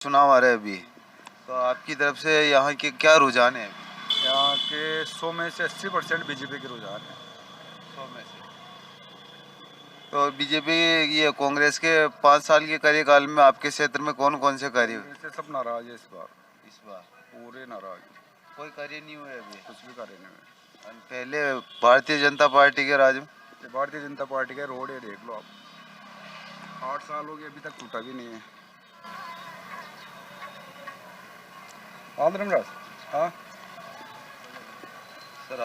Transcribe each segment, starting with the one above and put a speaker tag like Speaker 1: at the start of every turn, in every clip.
Speaker 1: चुनाव आ रहे हैं अभी, तो आपकी तरफ से यहाँ के क्या रुझान है?
Speaker 2: यहाँ के 100 में से 80% बीजेपी के रुझान है।
Speaker 1: 100 में से तो बीजेपी, ये कांग्रेस के 5 साल के कार्यकाल में आपके क्षेत्र में कौन कौन से कार्य हुए?
Speaker 2: इससे सब नाराज है इस बार, पूरे नाराज,
Speaker 1: कोई कार्य नहीं हुए अभी?
Speaker 2: कुछ भी कार्य नहीं है।
Speaker 1: और पहले भारतीय जनता पार्टी के राज में
Speaker 2: ये भारतीय जनता पार्टी का रोड है, देख लो आप, 8 साल हो गए अभी तक टूटा भी नहीं है। आंध्र हाँ
Speaker 1: सर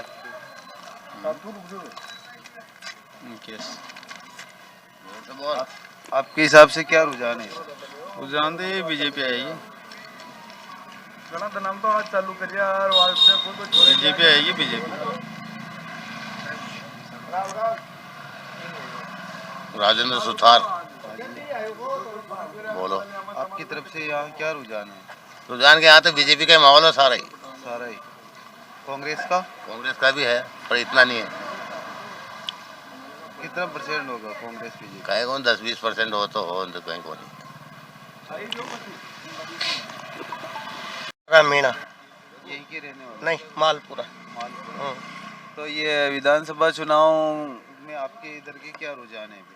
Speaker 1: आपके हिसाब से क्या रुझान है?
Speaker 3: रुझान तो बीजेपी आएगी,
Speaker 2: नाम तो आज चालू करिए यार,
Speaker 3: बीजेपी आएगी, बीजेपी।
Speaker 4: राजेंद्र सुथार बोलो।
Speaker 1: आपकी तरफ से यहाँ क्या रुझान है?
Speaker 4: रुझान के यहाँ तो बीजेपी का ही माहौल है सारा ही।
Speaker 1: कांग्रेस
Speaker 4: का भी है पर इतना नहीं है।
Speaker 1: कितना परसेंट होगा कांग्रेस बीजेपी?
Speaker 4: कहीं कौन 10-20% हो तो हो, तो कहीं कौन मीणा
Speaker 1: यही के रहने वाले?
Speaker 4: नहीं, मालपुरा।
Speaker 1: तो ये विधानसभा चुनाव में आपके इधर के क्या रुझान है अभी?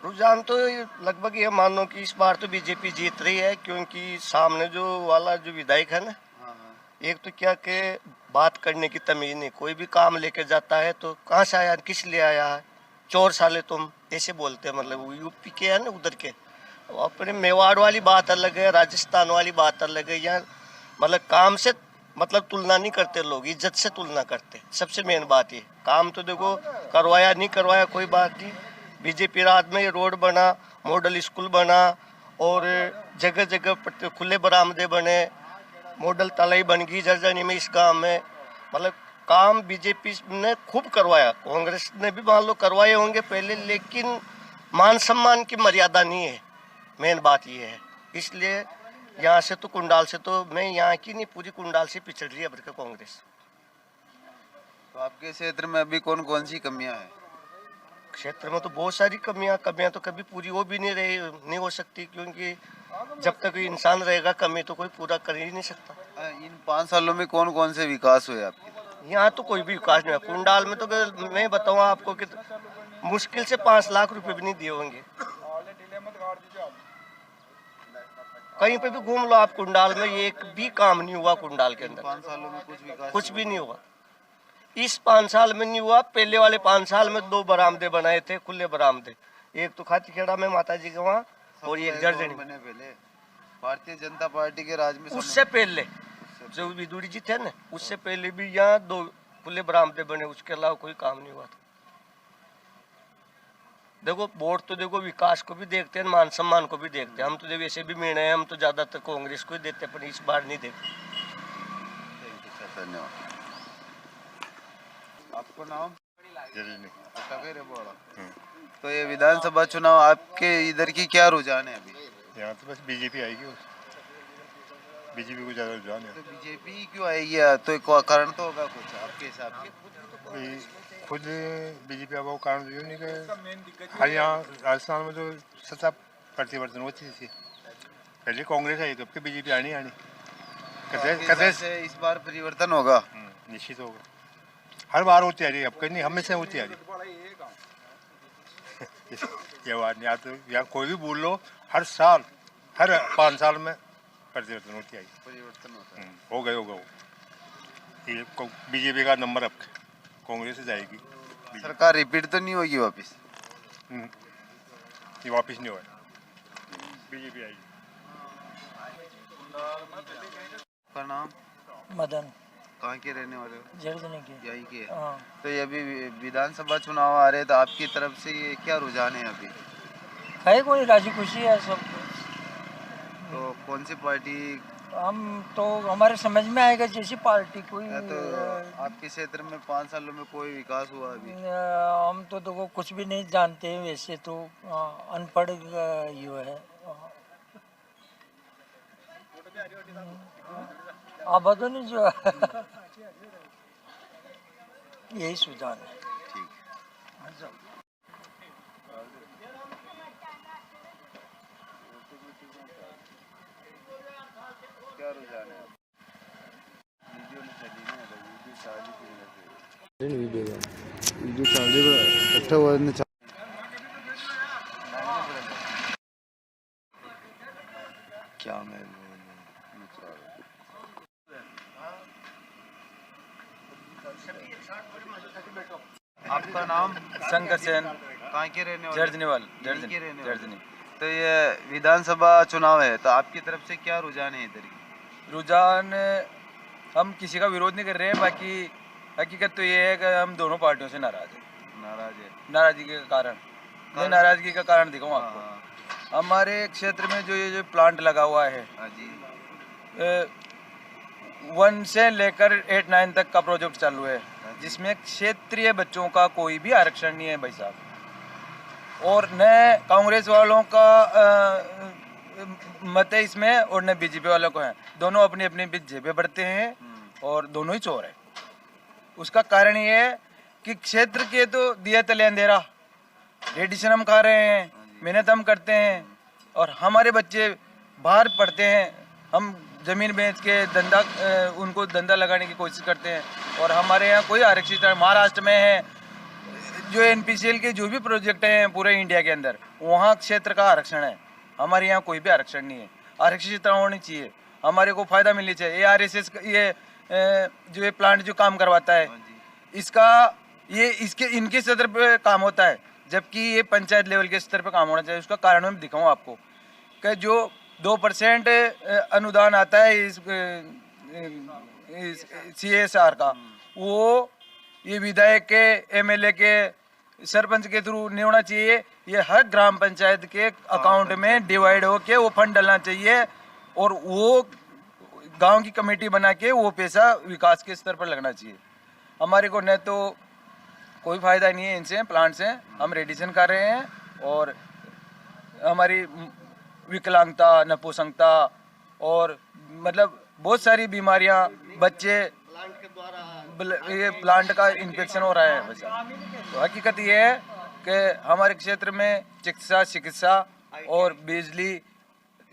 Speaker 5: रुझान तो लगभग ये मान लो कि इस बार तो बीजेपी जीत रही है, क्योंकि सामने जो वाला जो विधायक है ना, एक तो क्या के बात करने की तमीज नहीं, कोई भी काम लेके जाता है तो कहाँ से आया, किस लिए आया है, चोर साले तुम, ऐसे बोलते हैं। मतलब यूपी के है ना उधर के, अपने मेवाड़ वाली बात अलग है, राजस्थान वाली बात अलग है। यहाँ मतलब काम से मतलब तुलना नहीं करते लोग, इज्जत से तुलना करते। सबसे मेन बात ये, काम तो देखो करवाया नहीं करवाया कोई बात नहीं, बीजेपी राज में ये रोड बना, मॉडल स्कूल बना, और जगह जगह खुले बरामदे बने, मॉडल तलाई बन गई जर्जनी में, इस गांव में। मतलब काम बीजेपी ने खूब करवाया, कांग्रेस ने भी मान लो करवाए होंगे पहले, लेकिन मान सम्मान की मर्यादा नहीं है, मेन बात ये है। इसलिए यहाँ से तो कुंडाल से तो मैं यहाँ की नहीं, पूरी कुंडाल से पिछड़ रही है बल्कि कांग्रेस।
Speaker 1: तो आपके क्षेत्र में अभी कौन कौन सी कमियां हैं?
Speaker 5: क्षेत्र में तो बहुत सारी कमियां तो कभी पूरी हो भी नहीं हो सकती, क्योंकि जब तक इंसान रहेगा कमी तो कोई पूरा कर ही नहीं सकता।
Speaker 1: इन 5 सालों में कौन कौन से विकास हुए आपके?
Speaker 5: यहाँ तो कोई भी विकास नहीं है। कुंडाल में तो मैं बताऊँ आपको कि मुश्किल से 5 लाख रुपए भी नहीं दिए होंगे। कहीं पे भी घूम लो आप कुंडाल में, एक भी काम नहीं हुआ कुंडाल के अंदर।
Speaker 1: 5 सालों में
Speaker 5: कुछ भी नहीं हुआ। इस 5 साल में नहीं हुआ, पहले वाले 5 साल में 2 बरामदे बनाए थे, खुले बरामदे, एक तो खातीखेड़ा में माता जी के वहाँ, और एक जर्जनी
Speaker 1: बने पहले भारतीय जनता पार्टी के राज में।
Speaker 5: उससे पहले जो विदुरी जी थे ना, उससे पहले भी यहाँ 2 खुले बरामदे बने, उसके अलावा कोई काम नहीं हुआ था। देखो वोट तो देखो विकास को भी देखते हैं, मान सम्मान को भी देखते हैं। हम तो जब ऐसे भी निर्णय, हम तो ज्यादातर कांग्रेस को ही देते, पर इस बार नहीं देते।
Speaker 1: धन्यवाद। आपको नाम? तो ये विधानसभा चुनाव आपके इधर की क्या रुझान है अभी?
Speaker 3: यहाँ तो बस बीजेपी आएगी, बीजेपी को ज़्यादा रुझान है।
Speaker 1: तो बीजेपी क्यों आएगी? तो कारण तो होगा कुछ आपके हिसाब से?
Speaker 3: खुद बीजेपी का कारण जो नहीं कि हर यहाँ राजस्थान में जो सत्ता परिवर्तन होती थी, पहले कांग्रेस आई तो अब बीजेपी आनी
Speaker 1: कैसे से इस बार परिवर्तन होगा?
Speaker 3: निश्चित होगा, हर बार होती आ रही है, अब कहीं नहीं, हमेशा होती आ रही ये बात नहीं। तो यहाँ कोई भी बोल लो, हर साल हर 5 साल में परिवर्तन होती आई,
Speaker 1: परिवर्तन होता है।
Speaker 3: होगा ये बीजेपी का नंबर अब कांग्रेस से जाएगी।
Speaker 1: सरकार रिपीट तो नहीं होगी वापस?
Speaker 3: ये वापस नहीं होगा, बीजेपी आएगी।
Speaker 1: आपका नाम?
Speaker 6: मदन।
Speaker 1: कहाँ के रहने वाले हो?
Speaker 6: जर्जनी के।
Speaker 1: यही के?
Speaker 6: हाँ।
Speaker 1: तो ये अभी विधानसभा चुनाव आ रहे हैं, तो आपकी तरफ से ये क्या रुझान है अभी?
Speaker 6: है कोई राजी खुशी है सब।
Speaker 1: तो कौन सी पार्टी?
Speaker 6: हम तो हमारे समझ में आएगा जैसी पार्टी कोई।
Speaker 1: तो आपके क्षेत्र में 5 सालों में कोई विकास हुआ अभी?
Speaker 6: हम तो देखो कुछ भी नहीं जानते हैं वैसे तो, अनपढ़ ये है। आबादनी जो है यही सुझाव है। ठीक।
Speaker 5: क्या मैं
Speaker 1: आपका नाम?
Speaker 7: शंकर सेन,
Speaker 1: कहाँ के रहने वाले?
Speaker 7: जर्जनीवाल,
Speaker 1: यहीं के रहने वाले?
Speaker 7: जर्जनी।
Speaker 1: तो ये विधानसभा चुनाव है, तो आपकी तरफ से क्या रुझान है इधर की?
Speaker 7: रुझान, हम किसी का विरोध नहीं कर रहे हैं, बाकी हकीकत तो ये है कि हम दोनों पार्टियों से नाराज हैं।
Speaker 1: नाराज है?
Speaker 7: नाराजगी का कारण, मैं नाराजगी का कारण दिखाऊँ आपको।
Speaker 1: हाँ
Speaker 7: हमारे क्षेत्र में जो ये जो प्लांट लगा हुआ है,
Speaker 1: हाँ जी।
Speaker 7: 1 से लेकर 8, 9 तक का प्रोजेक्ट चालू है, जिसमें क्षेत्रीय बच्चों का कोई भी आरक्षण नहीं है भाई साहब। और न कांग्रेस वालों का मत है इसमें, और न बीजेपी वालों को है। दोनों अपनी अपनी बीच जेबें बढ़ते हैं और दोनों ही चोर है। उसका कारण ये है कि क्षेत्र के तो दिया तले अंधेरा, रेडिएशन हम खा रहे हैं, मेहनत हम करते हैं, और हमारे बच्चे बाहर पढ़ते हैं। हम जमीन बेच के धंधा, उनको धंधा लगाने की कोशिश करते हैं, और हमारे यहाँ कोई आरक्षित, महाराष्ट्र में है जो NPCL के जो भी प्रोजेक्ट हैं पूरे इंडिया के अंदर, वहाँ क्षेत्र का आरक्षण है। हमारे यहाँ कोई भी आरक्षण नहीं है। आरक्षित होनी चाहिए, हमारे को फायदा मिलनी चाहिए। ARSS ये जो ये प्लांट जो काम करवाता है, इसका ये इनके स्तर पे काम होता है, जबकि ये पंचायत लेवल के स्तर पे काम होना चाहिए। उसका कारण मैं दिखाऊँ आपको कि जो 2% अनुदान आता है इस CSR का, वो ये विधायक के, MLA के, सरपंच के थ्रू नहीं होना चाहिए। ये हर ग्राम पंचायत के अकाउंट में डिवाइड होके वो फंड डलना चाहिए, और वो गांव की कमेटी बना के वो पैसा विकास के स्तर पर लगना चाहिए। हमारे को न तो कोई फायदा नहीं है इनसे, प्लांट से। हम रेडिएशन कर रहे हैं, और हमारी विकलांगता, नपुंसकता और मतलब बहुत सारी बीमारियां, बच्चे ये प्लांट का इन्फेक्शन हो रहा है वैसा। तो हकीकत ये है कि हमारे क्षेत्र में चिकित्सा और बिजली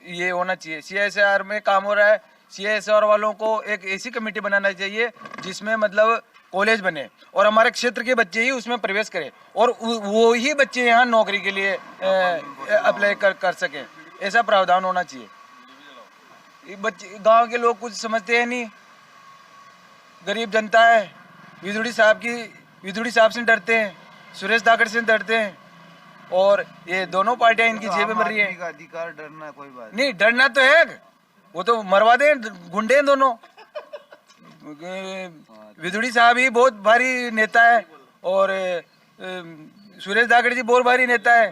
Speaker 7: ये होना चाहिए। CSR में काम हो रहा है। CSR वालों को एक ऐसी कमेटी बनाना चाहिए जिसमें मतलब कॉलेज बने, और हमारे क्षेत्र के बच्चे ही उसमें प्रवेश करें, और वो ही बच्चे यहाँ नौकरी के लिए अप्लाई कर सकें। ऐसा प्रावधान होना चाहिए। बच्चे, गांव के लोग कुछ समझते हैं नहीं, गरीब जनता है। विधुड़ी साहब से डरते हैं, सुरेश धाकड़ से डरते हैं, और ये दोनों पार्टियां इनकी जेबें भर रही है।
Speaker 1: अधिकार डरना कोई बात
Speaker 7: नहीं, डरना तो है, वो तो मरवा दें, गुंडे हैं दोनों। विधुड़ी साहब ही बहुत भारी नेता है, और सुरेश धाकड़ जी बहुत भारी नेता है,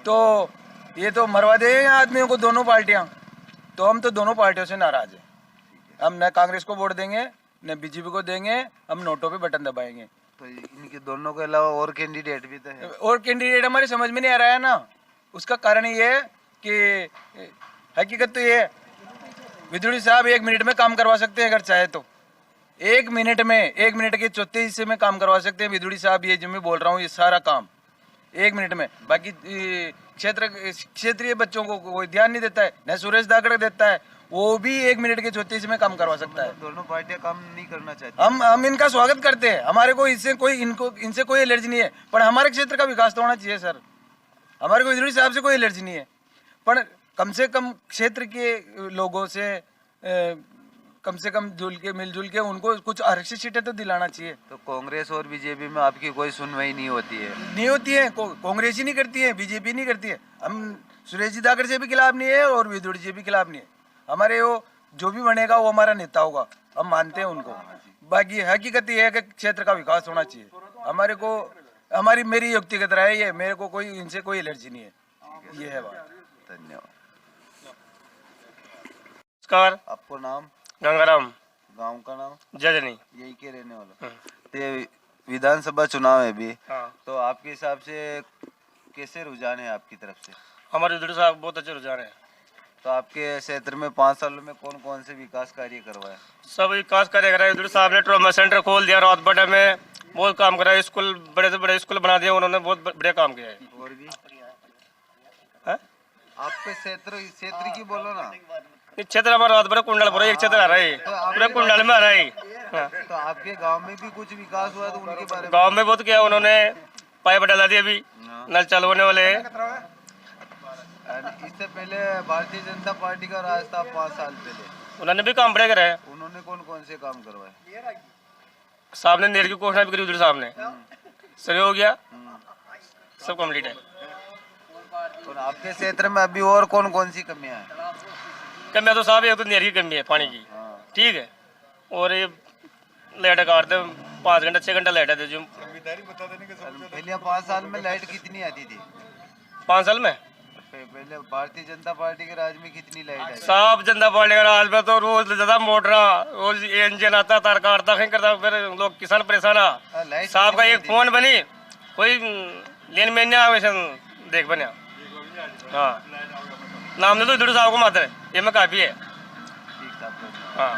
Speaker 7: तो ये तो मरवा दें आदमियों को, दोनों पार्टियां। तो हम तो दोनों पार्टियों से नाराज हैं। हम न कांग्रेस को वोट देंगे, न BJP को देंगे, हम नोटों पे बटन दबाएंगे।
Speaker 1: तो इनके दोनों के अलावा और कैंडिडेट भी तो है।
Speaker 7: और कैंडिडेट हमारे समझ में नहीं आ रहा है ना। उसका कारण ये है कि हकीकत तो ये है, विधुड़ी साहब 1 मिनट में काम करवा सकते हैं अगर चाहे तो। 1 मिनट के 34 हिस्से में काम करवा सकते हैं विधुड़ी साहब। ये जो मैं बोल रहा हूँ, ये सारा काम 1 मिनट में। बाकी क्षेत्रीय बच्चों को कोई ध्यान नहीं देता है, न सुरेश धाकड़ देता है, वो भी 1 मिनट के 34 में काम करवा सकता है।
Speaker 1: दोनों पार्टियां काम नहीं करना चाहती।
Speaker 7: हम इनका स्वागत करते हैं, हमारे को इनसे कोई एलर्जी नहीं है, पर हमारे क्षेत्र का विकास तो होना चाहिए सर। हमारे को विधुड़ी साहब से कोई एलर्जी नहीं है, पर कम से कम क्षेत्र के लोगों से कम से कम मिलजुल के उनको कुछ आरक्षित सीटें तो दिलाना चाहिए।
Speaker 1: तो कांग्रेस और बीजेपी में आपकी कोई सुनवाई नहीं होती है?
Speaker 7: नहीं होती है, कांग्रेस ही नहीं करती है, बीजेपी नहीं करती है। हम सुरेश जी धाकड़ से भी खिलाफ नहीं है, और विधुड़ी जी भी खिलाफ नहीं है। हमारे वो जो भी बनेगा वो हमारा नेता होगा, हम मानते हैं उनको। बाकी हकीकत ये है कि क्षेत्र का विकास होना चाहिए। हमारे को मेरी व्यक्तिगत राय है, मेरे को कोई इनसे कोई एलर्जी नहीं है, ये है बात।
Speaker 1: धन्यवाद।
Speaker 8: नमस्कार,
Speaker 1: आपको नाम?
Speaker 8: गंगाराम,
Speaker 1: गांव का नाम?
Speaker 8: जजनी।
Speaker 1: यही के रहने वाला। तो ये विधानसभा चुनाव है भी,
Speaker 8: हाँ।
Speaker 1: तो आपके हिसाब से कैसे रुझान है आपकी तरफ से?
Speaker 8: हमारे विधुड़ी साहब बहुत अच्छे रुझान है।
Speaker 1: तो आपके क्षेत्र में 5 सालों में कौन कौन से विकास कार्य करवाए?
Speaker 8: सब विकास कार्य करा है। विधुड़ी साहब ने ट्रॉमा सेंटर खोल दिया, रातबड़ा में बहुत काम करा है। स्कूल, बड़े से बड़े स्कूल बना दिए उन्होंने, बहुत बढ़िया काम किया है।
Speaker 1: और भी
Speaker 8: हैं?
Speaker 1: आपके क्षेत्र की बोलो ना।
Speaker 8: क्षेत्र हमारा रातबड़ा कुंडलपुर एक क्षेत्र आ रहा है, पूरे कुंडल में आ रहा है।
Speaker 1: तो आपके गांव में भी कुछ विकास हुआ तो उनके बारे में
Speaker 8: गांव में बहुत किया उन्होंने, पाइप डला दिए, अभी नल चालू होने वाले हैं।
Speaker 1: इससे पहले भारतीय जनता पार्टी का राज था 5 साल पहले,
Speaker 8: उन्होंने भी काम बड़े कराए।
Speaker 1: उन्होंने कौन कौन से काम करवाए?
Speaker 8: साहब ने नेर की घोषणा भी करी उधर साहब ने, सही हो गया, सब कंप्लीट है।
Speaker 1: और आपके क्षेत्र में अभी और कौन कौन सी कमियां हैं?
Speaker 8: कमियाँ तो साहब एक तो नेर की कमी है पानी की, ठीक है, और ये लाइट काटते 5 घंटा 6 घंटा लाइट आती जो।
Speaker 1: पहले 5 साल में लाइट कितनी आती थी?
Speaker 8: 5 साल में
Speaker 1: पहले भारतीय जनता पार्टी के राज में कितनी लाइट आई?
Speaker 8: साहब जनता पार्टी का राज में तो रोज ज्यादा मोटर, रोज इंजन आता, तार काटता, कहीं करता, फिर लोग किसान परेशान आ।
Speaker 1: लाइट
Speaker 8: साहब का
Speaker 1: कितनी
Speaker 8: एक
Speaker 1: आती?
Speaker 8: फोन बनी, कोई लेन में नहीं वैसे देख बने। हाँ, नाम तो इधर साहब को मात्र है, ये में काफी है।
Speaker 1: ठीक साहब।
Speaker 8: हाँ,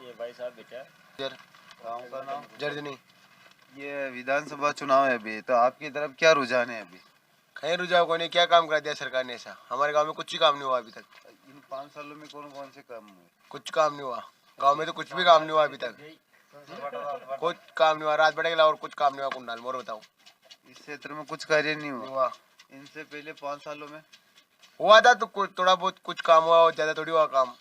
Speaker 8: ये भाई साहब बेटा
Speaker 1: गाँव का नाम?
Speaker 2: जर्जनी।
Speaker 1: ये विधानसभा चुनाव है अभी, तो आपकी तरफ क्या रुझान है अभी?
Speaker 2: कहीं रुझाव को नहीं, क्या काम कर दिया सरकार ने ऐसा? हमारे गांव में कुछ ही काम नहीं हुआ अभी तक।
Speaker 1: इन 5 सालों में कौन कौन से काम हुए?
Speaker 2: कुछ काम नहीं हुआ गांव में, तो कुछ भी काम नहीं हुआ अभी तक, कुछ काम नहीं हुआ। रात बढ़े और कुछ काम नहीं हुआ। कुंडाल मोर बताओ,
Speaker 1: इस क्षेत्र में कुछ कार्य नहीं हुआ?
Speaker 2: हुआ
Speaker 1: इनसे पहले 5 सालों में
Speaker 2: हुआ था तो थोड़ा बहुत कुछ काम हुआ, और ज्यादा थोड़ी हुआ काम।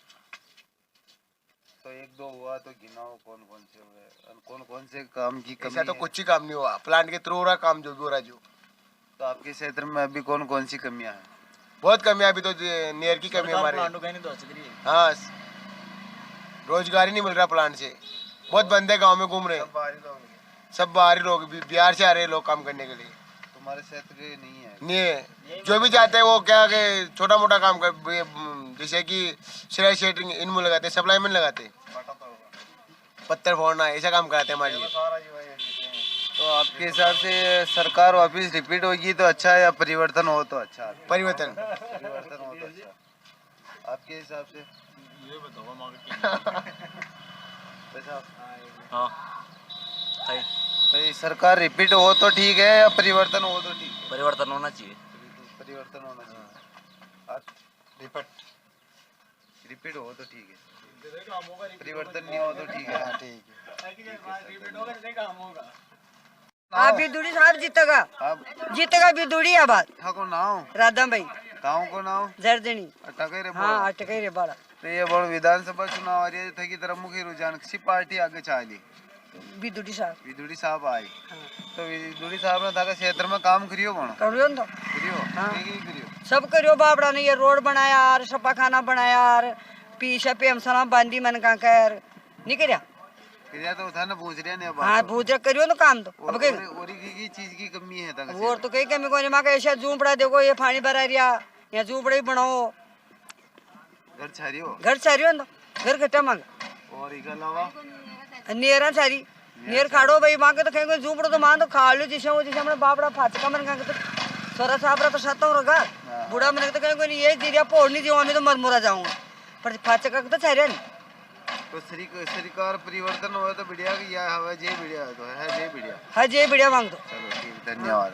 Speaker 1: तो 1-2 हुआ तो गिनाओ कौन कौन से हुए, कौन कौन से काम की कमी
Speaker 2: ऐसा तो
Speaker 1: है?
Speaker 2: कुछ ही काम नहीं हुआ। प्लांट के थ्रू हो रहा काम, जो भी हो रहा जो।
Speaker 1: तो आपके क्षेत्र में अभी कौन कौन सी कमियां हैं?
Speaker 2: बहुत कमी है अभी तो, नेर की कमी है हमारे। हाँ, रोजगार ही नहीं मिल रहा प्लांट से। बहुत बंदे गांव में घूम रहे हैं, सब बाहरी लोग, बिहार से आ रहे हैं लोग काम करने के लिए।
Speaker 1: तुम्हारे क्षेत्र के नहीं है?
Speaker 2: नहीं है, जो भी जाते हैं वो क्या के छोटा मोटा काम कर, जैसे कि सिलाई सेटिंग इनमें लगाते, सप्लाई में लगाते, पत्थर फोड़ना, ऐसा काम कराते हैं हमारे लिए।
Speaker 1: तो आपके हिसाब से सरकार वापिस रिपीट होगी तो अच्छा है या परिवर्तन हो तो अच्छा?
Speaker 2: परिवर्तन।
Speaker 1: परिवर्तन हो तो अच्छा। आपके हिसाब से ये बताओ
Speaker 9: हाँ सही,
Speaker 1: भाई, सरकार रिपीट हो तो ठीक है या परिवर्तन हो तो ठीक है?
Speaker 9: परिवर्तन होना चाहिए।
Speaker 1: परिवर्तन होना चाहिए। रिपीट हो तो ठीक है, परिवर्तन नहीं हो तो ठीक है। ठीक है।
Speaker 10: हाँ बिदुड़ी साहब जीतेगा, जीतेगा बिदुड़ी आबाद।
Speaker 1: को नाव
Speaker 10: राधा भाई
Speaker 1: गाँव को नाव
Speaker 10: जर्दनी।
Speaker 1: अटके रे
Speaker 10: हाँ अटके रे बड़ा।
Speaker 1: तो ये बड़ विधानसभा चुनाव आ रही है, थकी तरफ मुख्य रुझान किसी पार्टी आगे चाली
Speaker 10: बिदुड़ी साहब।
Speaker 1: विदुड़ी साहब आई, तो विदुड़ी साहब ने था क्षेत्र में काम करियो कौन
Speaker 10: करियो न तो
Speaker 1: करियो?
Speaker 10: हाँ।
Speaker 1: करियो
Speaker 10: सब करियो बाबड़ा ने, ये रोड बनाया यार, सपा खाना बनाया यार, पीछे पेमसला बांधी मन का कर नहीं करिया
Speaker 1: तो था ना पूछ रहे ने।
Speaker 10: हाँ पूछ करियो ना काम तो। अब कहीं
Speaker 1: और की चीज की कमी है तक
Speaker 10: और तो कहीं कमी कोनी, माँ का ऐसा झूपड़ा देखो, ये पानी भरा रिया, यहाँ झूपड़ा ही बनाओ,
Speaker 1: घर छारियो,
Speaker 10: घर छारियो ना, घर घटा मांग
Speaker 1: और इसके अलावा
Speaker 10: नेरा छारी नेर खाड़ो भाई, माँ के तो कहीं झूपड़ो तो मां तो खा लो, जिसे वो जिसे हमने बापड़ा फाचका मन का तो सोरा साबरा तो साता होगा बूढ़ा मन तो कहीं कोई ये जीरिया पोड़ नहीं दियो, मैं तो मरमुरा जाऊंगा, पर फाचका तो छारिया नहीं।
Speaker 1: तो सरकार परिवर्तन हुआ तो बढ़िया, या हवा जे बढ़िया तो है जे बढ़िया।
Speaker 10: हाँ जे बढ़िया मांग दो।
Speaker 1: चलो ठीक, धन्यवाद।